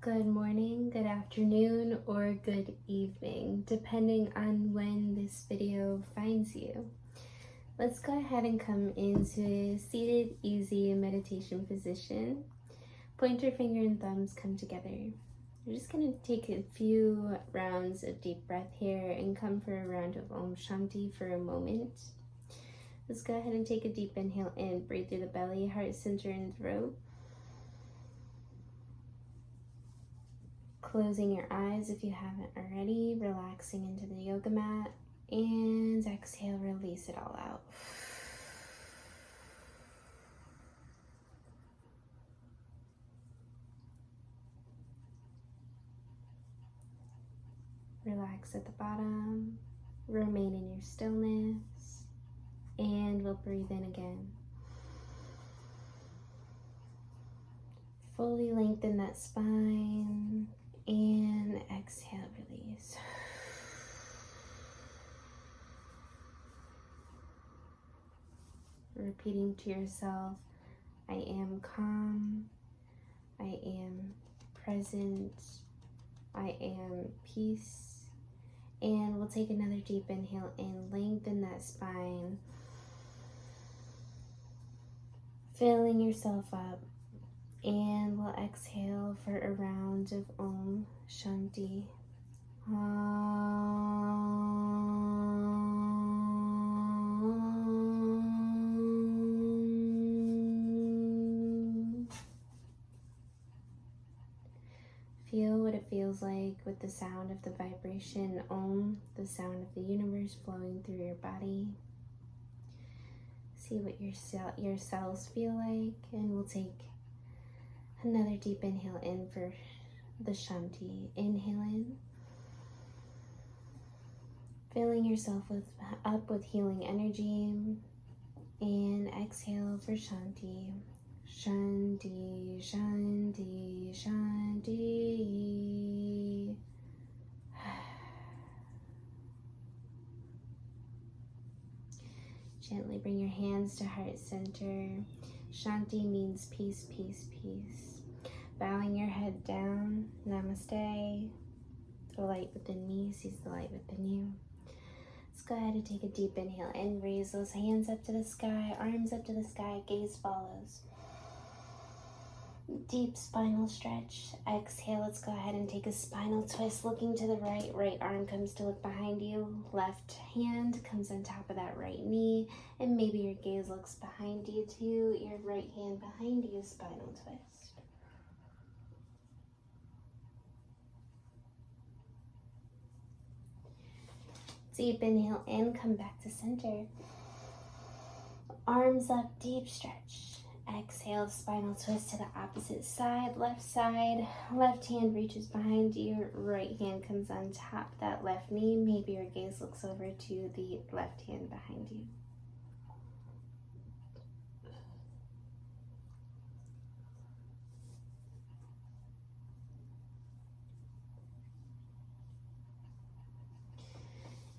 Good morning, good afternoon, or good evening, depending on when this video finds you. Let's go ahead and come into a seated, easy meditation position. Pointer finger and thumbs come together. We're just going to take a few rounds of deep breath here and come for a round of Om Shanti for a moment. Let's go ahead and take a deep inhale in, breathe through the belly, heart center, and throat. Closing your eyes if you haven't already, relaxing into the yoga mat, and exhale, release it all out. Relax at the bottom, remain in your stillness, and we'll breathe in again. Fully lengthen that spine, and exhale, release. Repeating to yourself, I am calm, I am present, I am peace. And we'll take another deep inhale in, lengthen that spine, filling yourself up. And we'll exhale for a round of Om Shanti. Feel what it feels like with the sound of the vibration Om, the sound of the universe flowing through your body. See what your cells feel like, and we'll take another deep inhale in for the Shanti. Inhale in, filling yourself up with healing energy, and exhale for Shanti. Shanti, Shanti, Shanti. Gently bring your hands to heart center. Shanti means peace, peace, peace. Bowing your head down, Namaste. The light within me sees the light within you. Let's go ahead and take a deep inhale and raise those hands up to the sky, arms up to the sky, gaze follows. Deep spinal stretch. Exhale, let's go ahead and take a spinal twist, looking to the right. Right arm comes to look behind you. Left hand comes on top of that right knee. And maybe your gaze looks behind you too. Your right hand behind you, spinal twist. Deep inhale in, come back to center. Arms up, deep stretch. Exhale, spinal twist to the opposite side, left hand reaches behind you, right hand comes on top of that left knee. Maybe your gaze looks over to the left hand behind you.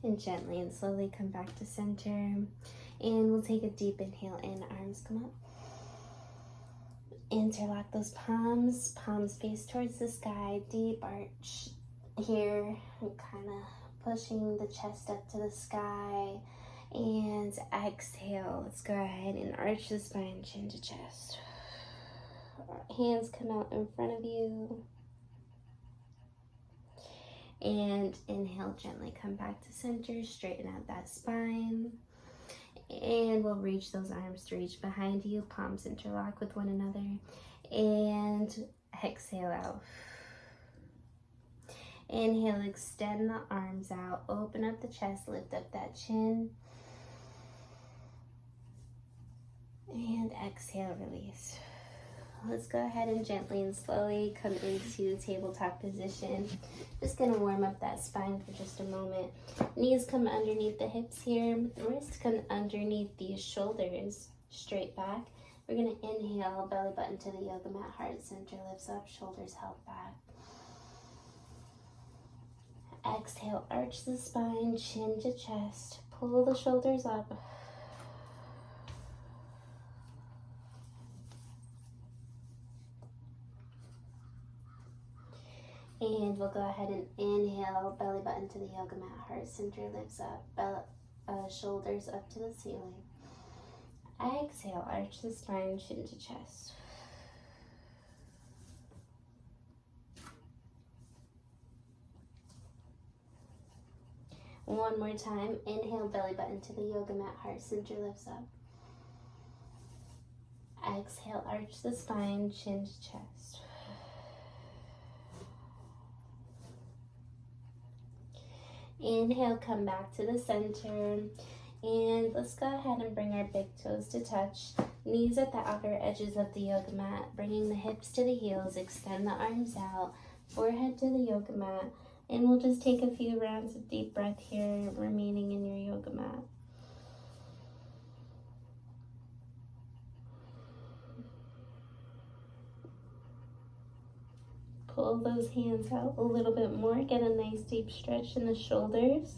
And gently and slowly come back to center. And we'll take a deep inhale in, arms come up. Interlock those palms face towards the sky, deep arch here, kind of pushing the chest up to the sky. And exhale, let's go ahead and arch the spine, chin to chest. Hands come out in front of you. And inhale, gently come back to center, straighten out that spine. And we'll reach those arms to reach behind you, palms interlock with one another, and exhale out. Inhale, extend the arms out, open up the chest, lift up that chin, and exhale, release. Let's go ahead and gently and slowly come into tabletop position. Just gonna warm up that spine for just a moment. Knees come underneath the hips here. Wrists come underneath the shoulders, straight back. We're gonna inhale, belly button to the yoga mat, heart center lifts up, shoulders held back. Exhale, arch the spine, chin to chest, pull the shoulders up. And we'll go ahead and inhale, belly button to the yoga mat, heart center lifts up, shoulders up to the ceiling. Exhale, arch the spine, chin to chest. One more time, inhale, belly button to the yoga mat, heart center lifts up. Exhale, arch the spine, chin to chest. Inhale, come back to the center. And let's go ahead and bring our big toes to touch. Knees at the outer edges of the yoga mat, bringing the hips to the heels, extend the arms out, forehead to the yoga mat. And we'll just take a few rounds of deep breath here, remaining in your yoga mat. Pull those hands out a little bit more. Get a nice deep stretch in the shoulders.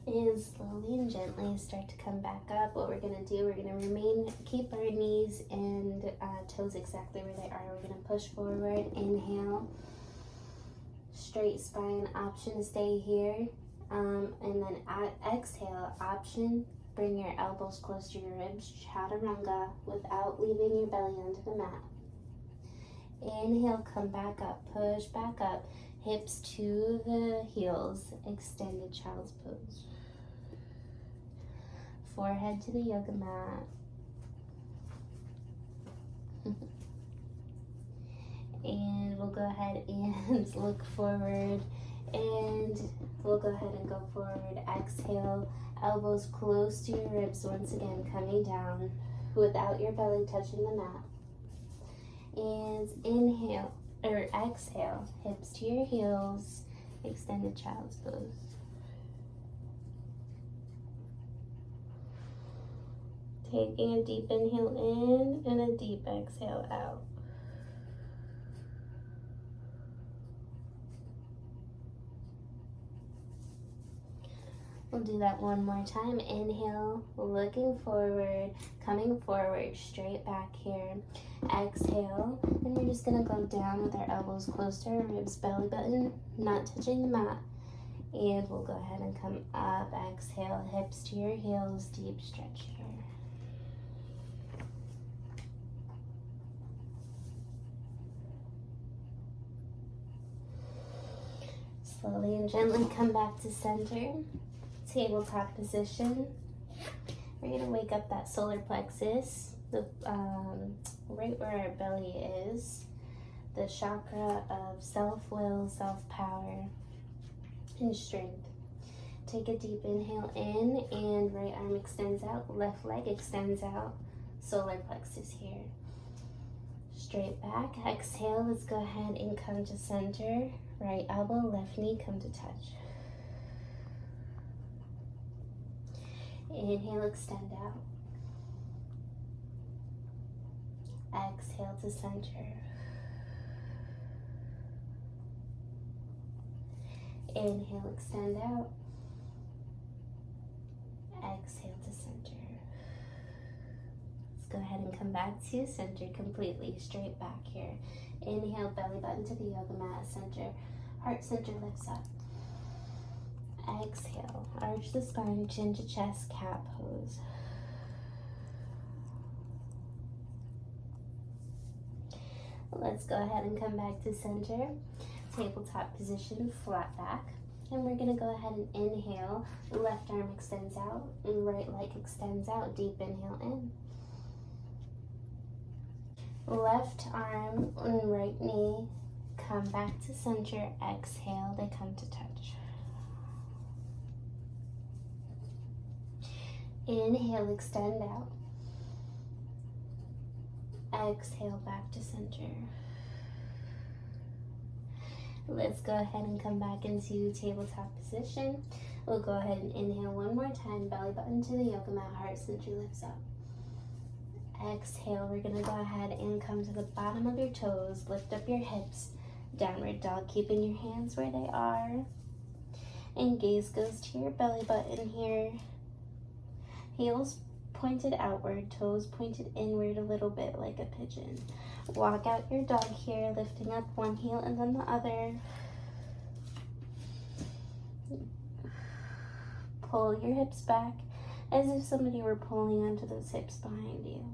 And slowly and gently start to come back up. What we're going to do, we're going to keep our knees and toes exactly where they are. We're going to push forward, inhale, straight spine, option to stay here. And then exhale, option, bring your elbows close to your ribs, chaturanga, without leaving your belly onto the mat. Inhale, come back up, push back up, hips to the heels, extended child's pose. Forehead to the yoga mat. And we'll go ahead and look forward, and we'll go ahead and go forward. Exhale, elbows close to your ribs, once again coming down without your belly touching the mat. And inhale, or exhale, hips to your heels, extended child's pose. Taking a deep inhale in and a deep exhale out. We'll do that one more time. Inhale, looking forward, coming forward, straight back here. Exhale, and we're just gonna go down with our elbows close to our ribs, belly button not touching the mat. And we'll go ahead and come up. Exhale, hips to your heels, deep stretch here. Slowly and gently come back to center. Tabletop position. We're going to wake up that solar plexus, right where our belly is, the chakra of self-will, self-power, and strength. Take a deep inhale in, and right arm extends out, left leg extends out, solar plexus here. Straight back, exhale, let's go ahead and come to center. Right elbow, left knee, come to touch. Inhale, extend out. Exhale to center. Inhale, extend out. Exhale to center. Let's go ahead and come back to center completely, straight back here. Inhale, belly button to the yoga mat, center. Heart center lifts up. Exhale, arch the spine, chin to chest, cat pose. Let's go ahead and come back to center. Tabletop position, flat back. And we're gonna go ahead and inhale. Left arm extends out, and right leg extends out. Deep inhale in. Left arm and right knee come back to center. Exhale, they come to touch. Inhale, extend out. Exhale, back to center. Let's go ahead and come back into tabletop position. We'll go ahead and inhale one more time, belly button to the yoga mat, heart center lifts up. Exhale, we're gonna go ahead and come to the bottom of your toes, lift up your hips, downward dog, keeping your hands where they are. And gaze goes to your belly button here. Heels pointed outward, toes pointed inward a little bit like a pigeon. Walk out your dog here, lifting up one heel and then the other. Pull your hips back as if somebody were pulling onto those hips behind you.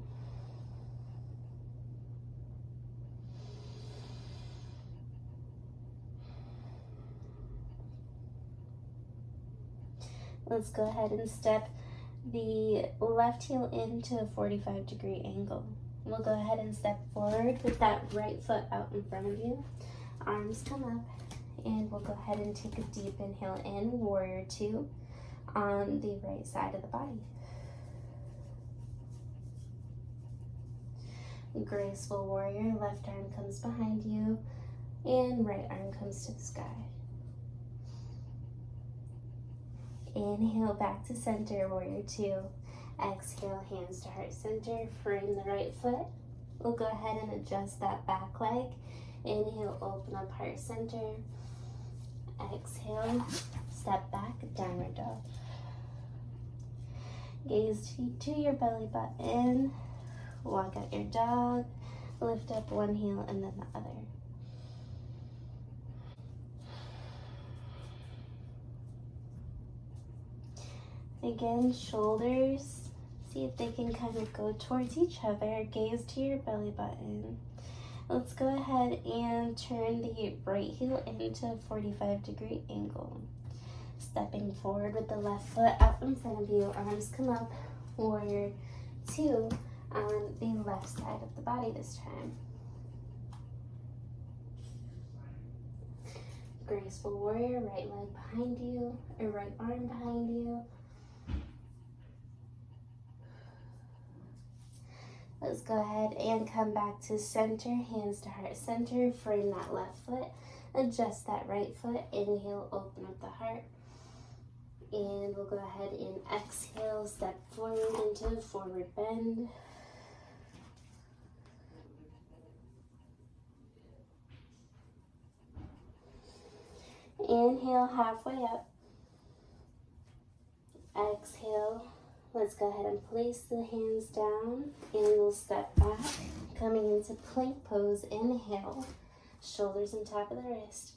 Let's go ahead and step the left heel into a 45-degree angle. We'll go ahead and step forward with that right foot out in front of you. Arms come up, and we'll go ahead and take a deep inhale in, warrior two, on the right side of the body. Graceful warrior, left arm comes behind you, and right arm comes to the sky. Inhale back to center, warrior two. Exhale, hands to heart center, frame the right foot. We'll go ahead and adjust that back leg. Inhale, open up heart center. Exhale, step back, downward dog. Gaze to your belly button. Walk out your dog. Lift up one heel and then the other. Again, shoulders, see if they can kind of go towards each other. Gaze to your belly button. Let's go ahead and turn the right heel into a 45-degree angle. Stepping forward with the left foot out in front of you, arms come up, warrior two on the left side of the body this time. Graceful warrior, right leg behind you, or right arm behind you. Let's go ahead and come back to center, hands to heart center, frame that left foot, adjust that right foot, inhale, open up the heart, and we'll go ahead and exhale, step forward into a forward bend. Inhale, halfway up. Exhale. Let's go ahead and place the hands down and we'll step back, coming into plank pose. Inhale, shoulders on top of the wrist.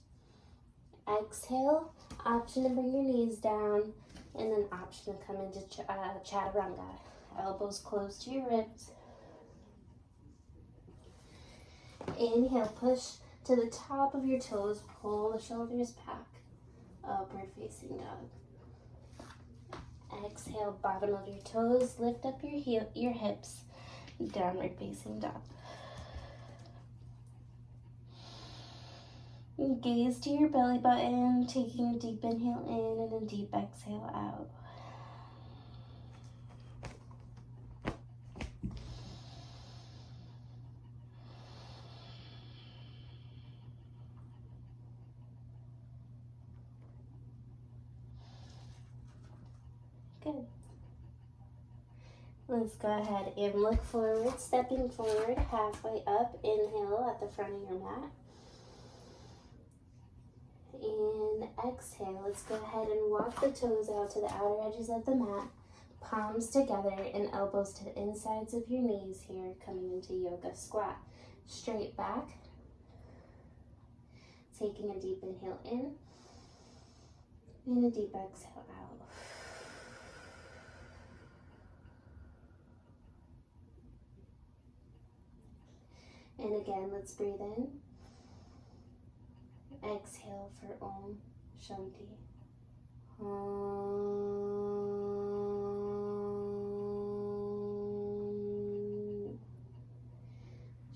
Exhale, option to bring your knees down, and then option to come into chaturanga. Elbows close to your ribs. Inhale, push to the top of your toes, pull the shoulders back, upward facing dog. Exhale, bottom of your toes, lift up your hips, downward facing dog. Gaze to your belly button, taking a deep inhale in and a deep exhale out. Good. Let's go ahead and look forward, stepping forward, halfway up. Inhale at the front of your mat. And exhale. Let's go ahead and walk the toes out to the outer edges of the mat. Palms together and elbows to the insides of your knees here, coming into yoga squat. Straight back. Taking a deep inhale in and a deep exhale out. And again, let's breathe in. Exhale for Om Shanti. Om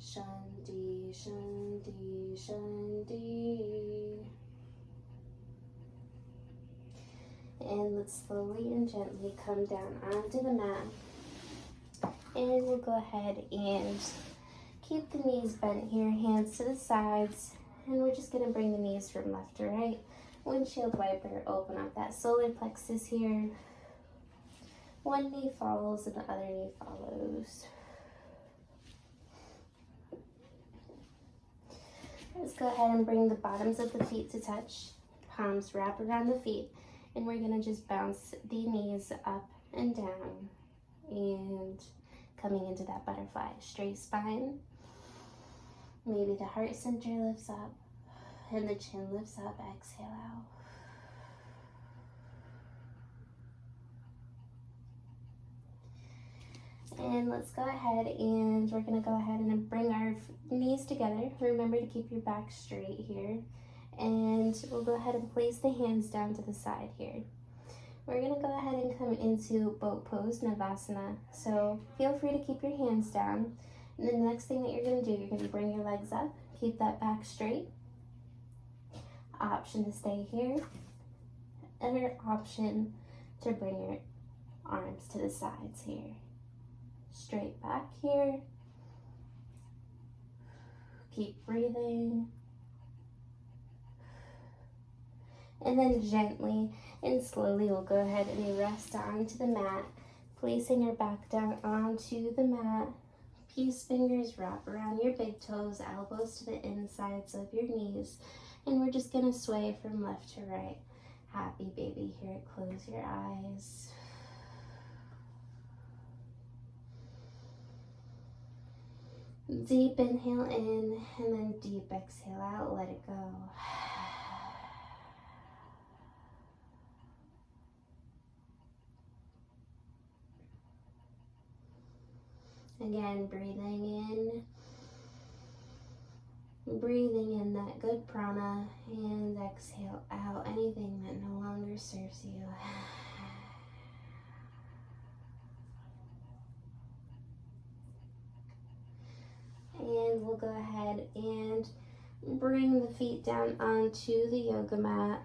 Shanti, Shanti, Shanti. And let's slowly and gently come down onto the mat. And we'll go ahead and keep the knees bent here, hands to the sides, and we're just gonna bring the knees from left to right. Windshield wiper, open up that solar plexus here. One knee follows and the other knee follows. Let's go ahead and bring the bottoms of the feet to touch. Palms wrap around the feet. And we're gonna just bounce the knees up and down. And coming into that butterfly. Straight spine. Maybe the heart center lifts up. And the chin lifts up. Exhale out. And let's go ahead and we're going to go ahead and bring our knees together. Remember to keep your back straight here. And we'll go ahead and place the hands down to the side here. We're going to go ahead and come into boat pose, Navasana. So feel free to keep your hands down. And then the next thing that you're going to do, you're going to bring your legs up. Keep that back straight. Option to stay here. Other option to bring your arms to the sides here. Straight back here. Keep breathing. And then gently and slowly we'll go ahead and rest onto the mat, placing your back down onto the mat. Peace fingers wrap around your big toes, elbows to the insides of your knees. And we're just gonna sway from left to right. Happy baby here. Close your eyes. Deep inhale in and then deep exhale out. Let it go. Again, breathing in that good prana, and exhale out anything that no longer serves you. And we'll go ahead and bring the feet down onto the yoga mat.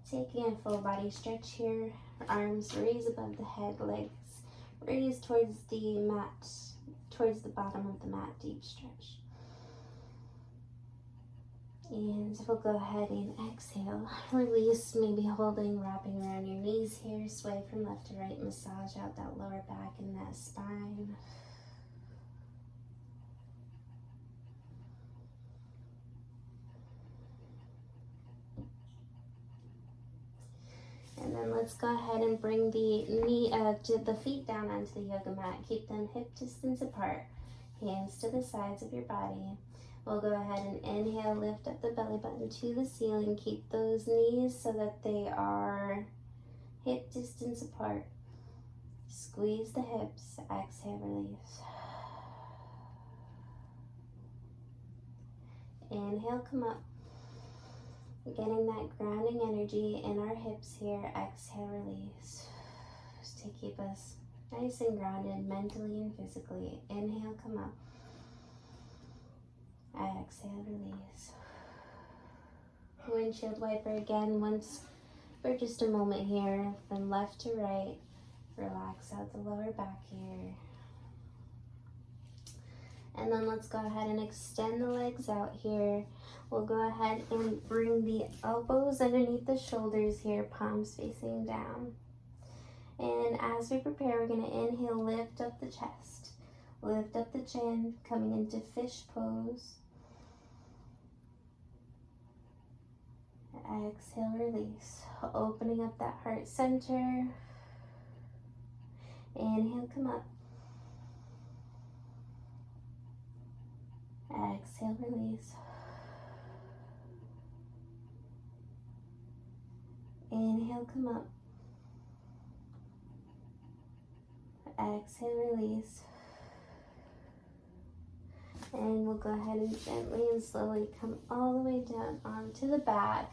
Taking a full body stretch here. Arms raise above the head, legs raise towards the mat, towards the bottom of the mat, deep stretch. And we'll go ahead and exhale. Release, maybe holding, wrapping around your knees here. Sway from left to right, massage out that lower back and that spine. And then let's go ahead and bring the feet down onto the yoga mat. Keep them hip distance apart. Hands to the sides of your body. We'll go ahead and inhale, lift up the belly button to the ceiling. Keep those knees so that they are hip distance apart. Squeeze the hips. Exhale, release. Inhale, come up. Getting that grounding energy in our hips here. Exhale, release. Just to keep us nice and grounded mentally and physically. Inhale, come up. Exhale, release. Windshield wiper again once for just a moment here. From left to right. Relax out the lower back here. And then let's go ahead and extend the legs out here. We'll go ahead and bring the elbows underneath the shoulders here, palms facing down. And as we prepare, we're gonna inhale, lift up the chest. Lift up the chin, coming into fish pose. Exhale, release. Opening up that heart center. Inhale, come up. Exhale, release. Inhale, come up. Exhale, release. And we'll go ahead and gently and slowly come all the way down onto the back,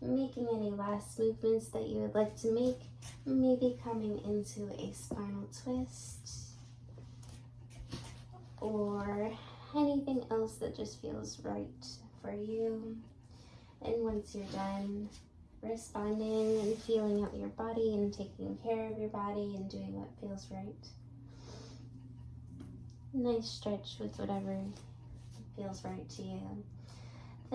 making any last movements that you would like to make, maybe coming into a spinal twist or anything else that just feels right for you. And once you're done responding and feeling out your body and taking care of your body and doing what feels right, nice stretch with whatever feels right to you.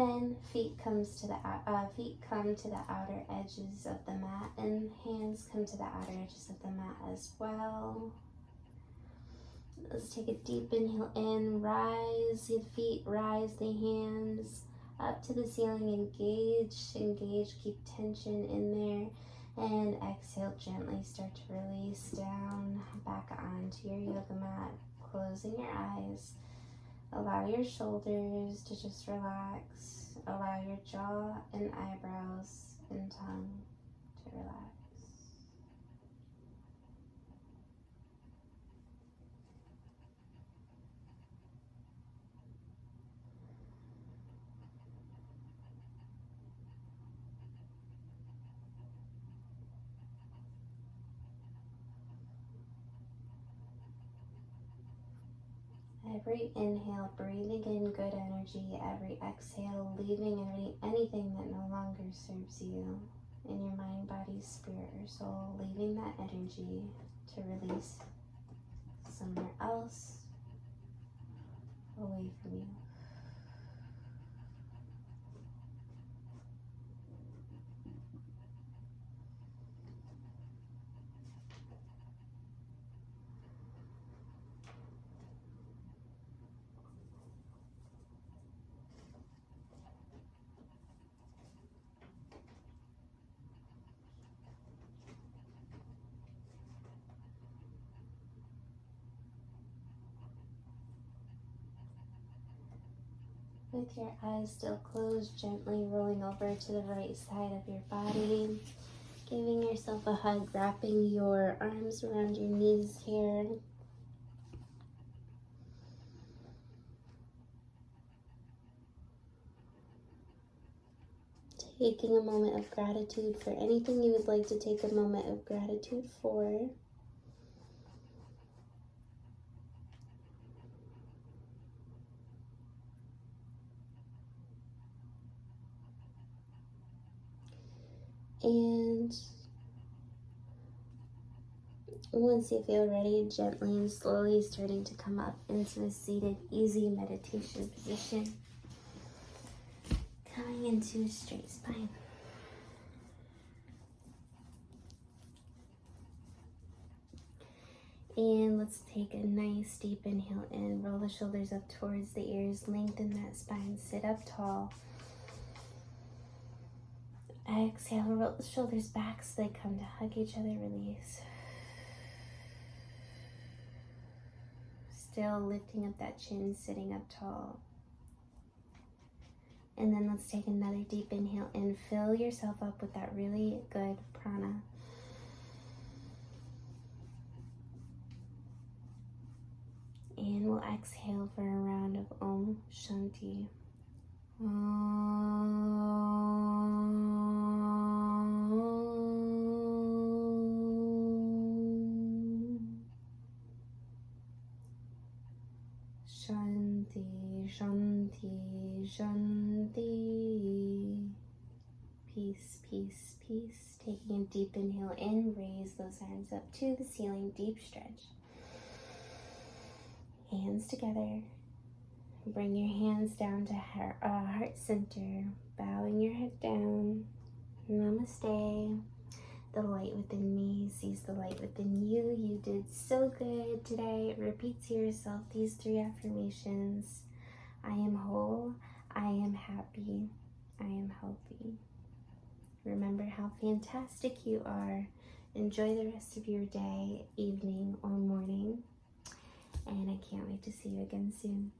Then feet come to the outer edges of the mat, and hands come to the outer edges of the mat as well. Let's take a deep inhale in, rise the feet, rise the hands up to the ceiling, engage, keep tension in there, and exhale, gently start to release down, back onto your yoga mat, closing your eyes. Allow your shoulders to just relax, allow your jaw and eyebrows and tongue to relax. Every inhale, breathing in good energy. Every exhale, leaving anything that no longer serves you in your mind, body, spirit, or soul. Leaving that energy to release somewhere else, away from you. With your eyes still closed, gently rolling over to the right side of your body, giving yourself a hug, wrapping your arms around your knees here. Taking a moment of gratitude for anything you would like to take a moment of gratitude for. And once you feel ready, gently and slowly starting to come up into a seated, easy meditation position. Coming into a straight spine. And let's take a nice deep inhale in. Roll the shoulders up towards the ears. Lengthen that spine. Sit up tall. Exhale, roll the shoulders back so they come to hug each other, release. Still lifting up that chin, sitting up tall. And then let's take another deep inhale and fill yourself up with that really good prana. And we'll exhale for a round of Om Shanti. Shanti, Shanti, Shanti. Peace, peace, peace. Taking a deep inhale in, raise those hands up to the ceiling, deep stretch. Hands together. Bring your hands down to heart center, bowing your head down. Namaste. The light within me sees the light within you. You did so good today. Repeat to yourself these 3 affirmations. I am whole. I am happy. I am healthy. Remember how fantastic you are. Enjoy the rest of your day, evening, or morning. And I can't wait to see you again soon.